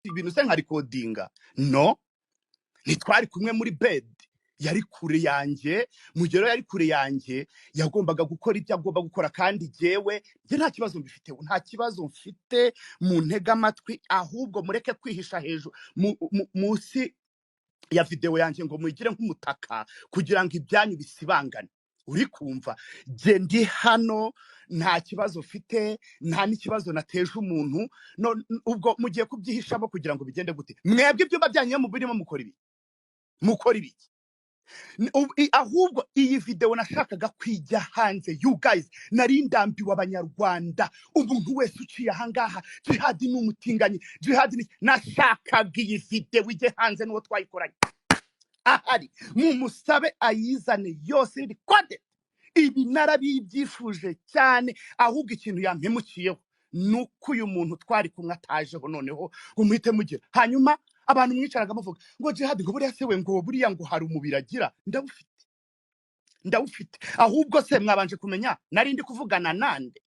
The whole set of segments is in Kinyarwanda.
ibintu se nka recordinga no ntitwari kumwe muri bed yari kure yanjye mugero yari kure yanjye yagombaga gukora ibyo agomba gukora kandi jewe nje nta kibazo mbifite nta kibazo mfite mu ntega amatwi ahubwo mureke kwihisha hejuru musi ya video yanjye ngo mugire nk'umutaka kugira ngo ibyanyu bisibangane uri kumva je ndi hano nta kibazo mfite nta n'ikibazo nateje umuntu ubwo mugiye kubyihishamo kugira ngo bigende gute mwebwe ibyumba byanyu mu birimo mukora ibi ahubwo iyi video nashakaga kwijya hanze you guys nari ndambiwe abanyarwanda umuntu wese uciye ahangaha Jihad n'umutinganyi Jihad nashakaga iyi video wijye hanze n'uwo twayikoranye ahari musabe ayizane yose iri kode ibi narabibyifuje cyane ahubwo ikintu yampemukiyeho nuko uyu muntu twari kumwe atajeho noneho umuhite mugira hanyuma abantu mwicaraga muvuga ngo Jihad ngo buriya se we ngo buriya ngo hari umubiri agira ndawufite ahubwo se mwabanje kumenya nari ndi kuvugana nande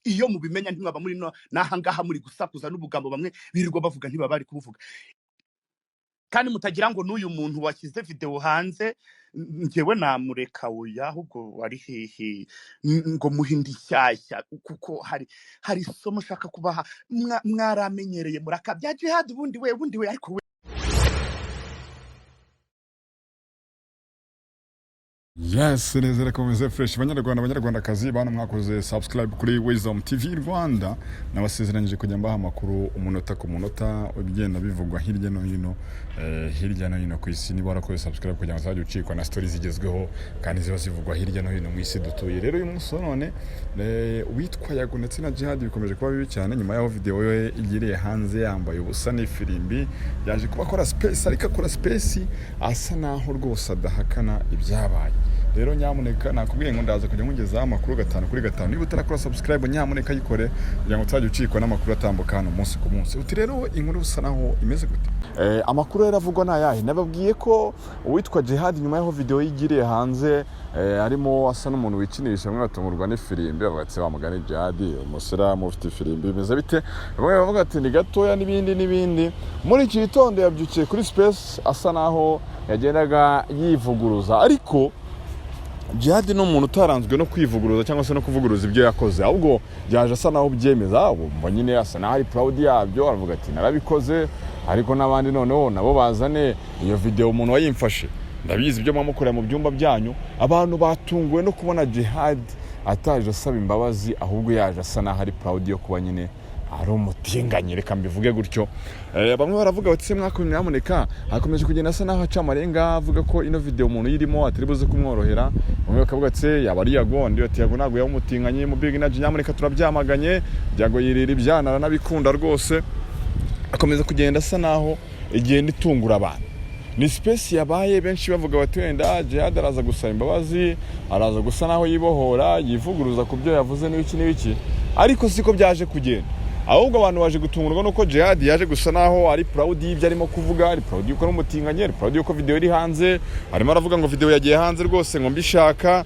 iyo mubimenya ntimwaba muri nahangaha muri gusakuza n'ubugambo bamwe birirwa bavuga ntibabari kuvuga kandi mutagira ngo n'uyu muntu washyize video hanze ngewe namureka oya ahubwo wari hehe ngo muhindi shyashya kuko hari somo shaka kubaha mwaramenyereye murakabya Jihad bundi we ariko Yes, neza komeze fresh abanyarwandakazi bana mwakoze subscribe kuri Wisdom TV Rwanda nabasezeranyije kujya mbaha amakuru umunota ku munota ubigenda bivugwa hirya no hino ku isi niba warakoze subscribe kugira ngo uzajye ucikwa na stories zigezweho kandi ziba zivugwa hirya no hino mu isi dutuye rero uyu munsi none witwa Yago ndetse na Jihad bikomeje kuba bibi cyane nyuma yaho video ye igiriye hanze yambaye ubusa n'ifirimbi yaje kuba akora space ariko akora space asa naho rwose adahakana ibyabaye rero nyamuneka nakubwiye ngo ndaza kujya nkugezaho amakuru 5 kuri 5 niba utarakora subscribe nyamuneka yikore kugira ngo uzajye ucikwa n'amakuru atambuka hano umunsi ku munsi uti rero inkuru usa naho imeze gute amakuru yaravugwa nayahe nababwiye ko uwitwa Jihad nyuma yaho video yigiriye hanze arimo asa n'umuntu wikinisha bamwe batungurwa n'ifirimbi bavuga bamugane Jihad umusiramu ufite ifirimbi bimeze bite bamwe bavuga ati ni gatoya n'ibindi muri iki gitondo yabyukiye kuri space asa naho yagendaga yivuguruza ariko Jihad ni umuntu utaranzwe no kwivuguruza cyangwa se no kuvuguruza ibyo yakoze ahubwo byaje asa naho byemeza umva nyine asa naho ari proud yabyo aravuga ati narabikoze ariko nabandi noneho nabo bazane iyo video umuntu wayimfashe ndabizi ibyo mwamukorera mu byumba byanyu abantu batunguwe no kubona Jihad ataje asaba imbabazi ahubwo yaje asa naho ari proud yo kuba nyine ari umutinganye reka mbivuge gutyo bamwe baravuga bati mwakomeye nyamuneka hakomeje kugenda asa naho aca amarenga avuga ko ino video umuntu yirimo ataribuze kumworohera bamwe bakavuga ati yabari Yago ndi ati Yago nago yamutinganye mu big energy nyamuneka turabyamaganye Yago yirira ibyanara nabikunda rwose akomeza kugenda asa naho igenda itungura abantu ni space yabaye benshi bavuga bati wenda Jihad araza gusaba imbabazi araza gusa naho yibohora yivuguruza ku byo yavuze n'ibiki ariko siko byaje kugenda ahubwo abantu baje gutungurwa nuko Jihad yaje gusa naho ari proud y'ibyo arimo kuvuga ari proud yuko ari umutinganye ari proud yuko video iri hanze arimo aravuga ngo video yagiye hanze rwose ngo mbishaka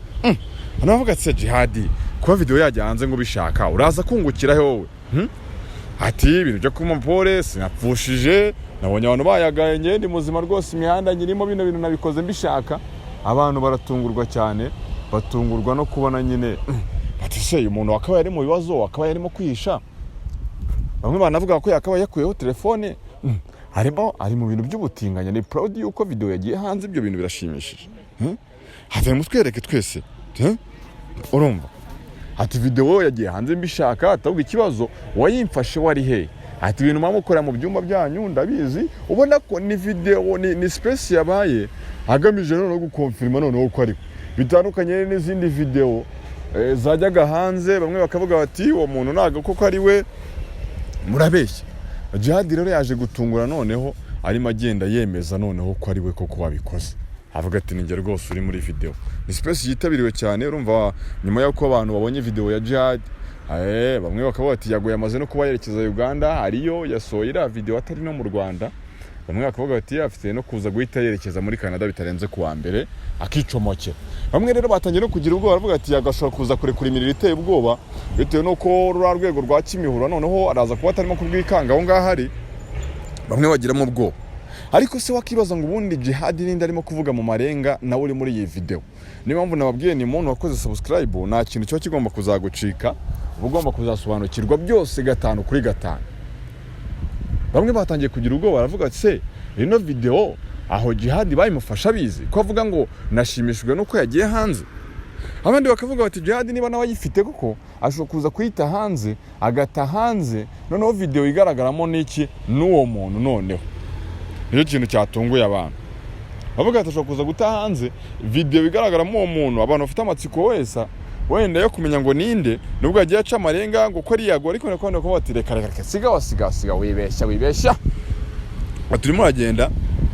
anavuga ati Jihad kuba video yagiye hanze ngo bishaka uraza kungukira wowe ati ibintu byo kumupore sinapfushije nabonye abantu bayagaye ngende muzima rwose imihanda nyirimo bino bintu nabikoze mbishaka abantu baratungurwa cyane batungurwa no kubona nyine ati se umuntu akaba yari mu bibazo akaba yarimo kwihisha bamwe banavuga ko yakaba yakuyeho telefone ari mu bintu by'ubutinganya ni proud yuko video yagiye hanze ibyo bintu birashimishije have mutwereke twese urumva ati video yagiye hanze mbishaka atabwo ikibazo wayimfashe wari he ati ibintu mwamukora mu byumba byanyu ndabizi ubona ko ni video ni space yabaye agamije no gukonfirma noneho ko ari bitandukanye n'izindi video zajyaga hanze bamwe bakavuga bati uwo muntu naga koko ari we murabeshya Jihad rero yaje gutungura noneho arimo agenda yemeza noneho ko ari we koko wabikoze avuga ati ninjye rwose uri muri video ni space yitabiriwe cyane urumva nyuma y'uko abantu babonye video ya Jihad bamwe bakavuga ati Yago yamaze no kuba yerekeza Uganda ariyo yasohora video atari no mu Rwanda bamwe bakavuga bati afite no kuza guhita yerekeza muri Canada bitarenze kuwa mbere akicomoke bamwe rero batangiye no kugira ubwoba baravuga ati yagashobora kuza kuri imirire iteye ubwoba bitewe nuko rwa rwego rwa Kimihurura noneho araza kuba atarimo kubwikanga aho ngaho ari bamwe bagiramo ubwoba. Ariko se wakibaza ngo ubundi Jihad ninde arimo kuvuga mu marenga nawe uri muri iyi video? Niyo mpamvu nababwiye ni umuntu wakoze subscribe nta kintu cyo kigomba kuzagucika, uba ugomba kuzasobanukirwa byose 5 kuri 5. Bamwe batangiye kugira ubwoba baravuga ati se ino video aho Jihad bayimufasha bizi ko avuga ngo nashimishijwe nuko yagiye hanze. Abandi bakavuga bati Jihad niba nawe ayifite kuko ashobora kuza kuyita hanze agata hanze noneho video igaragaramo n'iki n'uwo muntu noneho. Niyo kintu cyatunguye abantu. Bavuga ati ashobora kuza guta hanze video igaragaramo uwo muntu, abantu bafite amatsiko wese wenda yo kumenya ngo ninde nubwo yagiye aca amarenga ngo ko ari yago, ariko nakone ko bati reka siga wibeshya baturimo agenda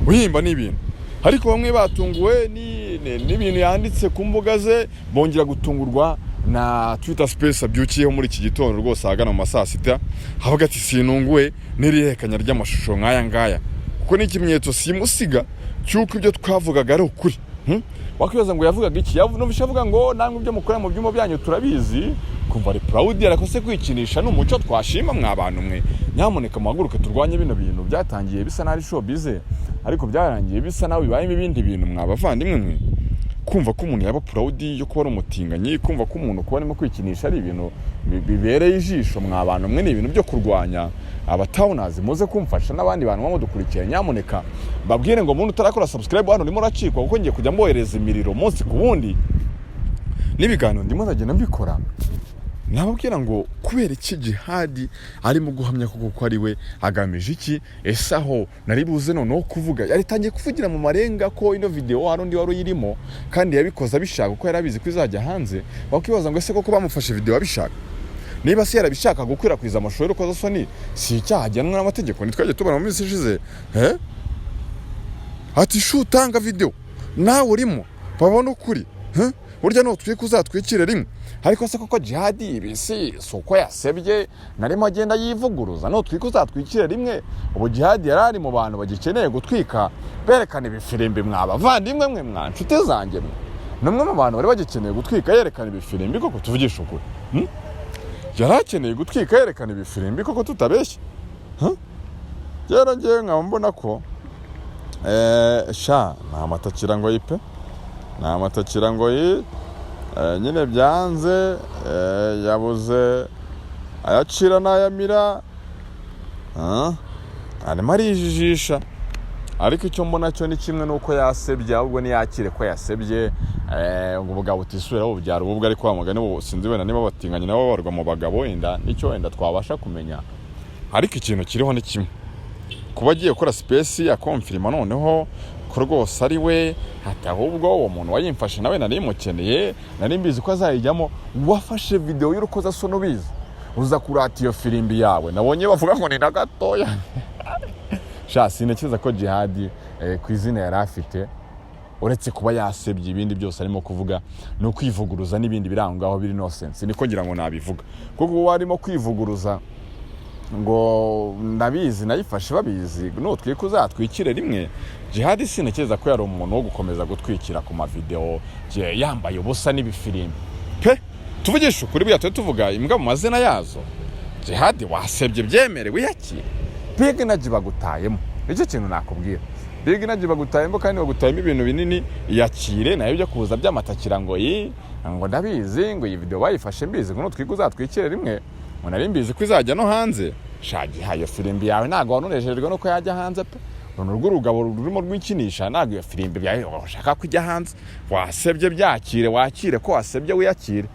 uhimba n'ibintu. Ariko bamwe batunguwe n'ibintu yanditse ku mbuga ze, bongera gutungurwa na Twitter Space abyukiyeho muri iki gitondo rwose ahagana mu masaa 6. Havuga ati sinunguwe n'irihekanya ry'amashusho nk'aya ngaya kuko ni ikimenyetso simusiga cyuko ibyo twavugaga ari ukuri. Wakibaza ngo yavugaga iki? Yavuze avuga ngo namwe ibyo mukora mu byuma byanyu turabizi, kumva ari proud yarakose kwikinisha n'umuco twashima mwabantu mwe. Nyamuneka muhaguruke turwanye bino bintu byatangiye bisa nari showbiz, ariko byarangiye bisa nawe bibayemo ibindi bintu mwabavandimwe mwe. Kumva ko umuntu yaba proud yo kuba umutinganyi, kumva ko umuntu kuba arimo kwikinisha ari ibintu bibereye ijisho mwabantu mwe, ni ibintu byo kurwanya abatawunazi. Muze kumfasha n'abandi bantu bamudukurikiye, nyamuneka babwire ngo umuntu utarakora subscribe hano urimo racikwa kuko ngiye kujya mbohereza imiriro munsi ku wundi n'ibiganiro ndimo ndagenda mbikora. Nababwira ngo kubera iki Jihad arimo guhamya kuko ari we agamije iki? Ese aho nari buze noneho kuvuga yaritangiye kuvugira mu marenga ko ino video hari undi wari uyirimo kandi yabikoza bishaka kuko yarabizi ko izajya hanze. Bakibaza ngo ese koko bamufashe video abishaka? Niba se yarabishaka gukwirakwiza amashusho y'urukoza soni si icyaha gihanwa n'amategeko? Nitwaje tubana mu minsi ishize ati shutanga video nawe urimo babona ukuri burya no twiye kuzatwikire rimwe. Ariko se koko Jihad ibisi soko yasebye narimo agenda yivuguruza no twiye kuzatwikire rimwe? Ubu Jihad yarari mu bantu bagikeneye gutwika berekana ibifirimbi mwabavandimwe mwe mwanshuti zanjye mwe, namwe mu bantu bari bagikeneye gutwika yerekana ibifirimbi koko tuvugisha ukuri. Yarakeneye gutwika yerekana ibifirimbi koko tutabeshye. Rero ngiye nkaba mbona ko nta matakira ngo yipe, nta matakira ngo nyine byanze yabuze ayacira n'ayamira, arimo arijijisha. Ariko icyo mbona cyo ni kimwe nuko yasebye, ahubwo niyakire ko yasebye ngo ubugabo utisubira bubyara ububwa. Ariko wa mugani sinzi wenda niba batinganye nabo babarwa mu bagabo wenda nicyo wenda twabasha kumenya. Ariko ikintu kiriho ni kimwe, kuba agiye gukora space akonfirma noneho ko rwose ari we, hata ahubwo uwo muntu wayimfashe nawe nari mukeneye, nari mbizi ko azayijyamo. Wafashe video y'urukoza sono bizi uza kurata iyo firimbi yawe, nabonye bavuga ngo ni na gatoya. Sinekeza ko Jihad ku izina yari afite uretse kuba yasebye ibindi byose arimo kuvuga no kwivuguruza n'ibindi birangaho biri nonsense. Niko ngira ngo nabivuga kuko warimo kwivuguruza ngo ndabizi nayifashe babizi no twiye kuzatwikire rimwe. Jihad sinekeza ko yari umuntu wo gukomeza gutwikira ku ma video yambaye ubusa n'ibifirimbi tuvugisha ukuri bya tuvuga imbwa mu mazina yazo. Jihad wasebye byemerewe yakire. Big Energy bagutayemo, nicyo kintu nakubwira. Big Energy bagutayemo kandi bagutayemo ibintu binini, yakire nayo byo kuza by'amatakira ngo ngo ndabizi ngo iyi video bayifashe mbizi ngo twiko uzatwikire rimwe, ngo nari mbizi ko izajya no hanze. Hayo firimbi yawe ntago wanunejejwe no ko yajya hanze pe. Runo rugabo rurimo rw'ikinisha ntago iyo firimbi yawe ushaka kujya hanze. Wasebye byakire, wakire ko wasebye wiyakire.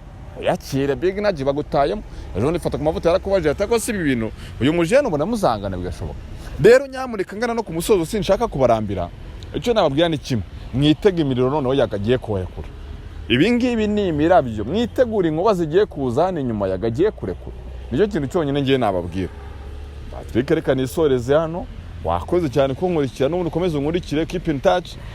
Yakire Big Energy bagutayemo. Ejo nifata ku mavuta yarakubaje atako si ibintu uyu mujene ubona muzangana bigashoboka. Rero nyamurika ngana no ku musozo sinshaka kubarambira. Icyo nababwira ni kimwe, mwitega imiriro noneho yagagiye kurekura. Ibi ngibi ni imirabyo, mwitegura inkuba zigiye kuza hano inyuma yagagiye kurekura. Nicyo kintu cyonyine ngiye nababwira. Patrick reka nisoreze hano, wakoze cyane ko nkurikira n'ubundi ukomeze unkurikire, keep in touch.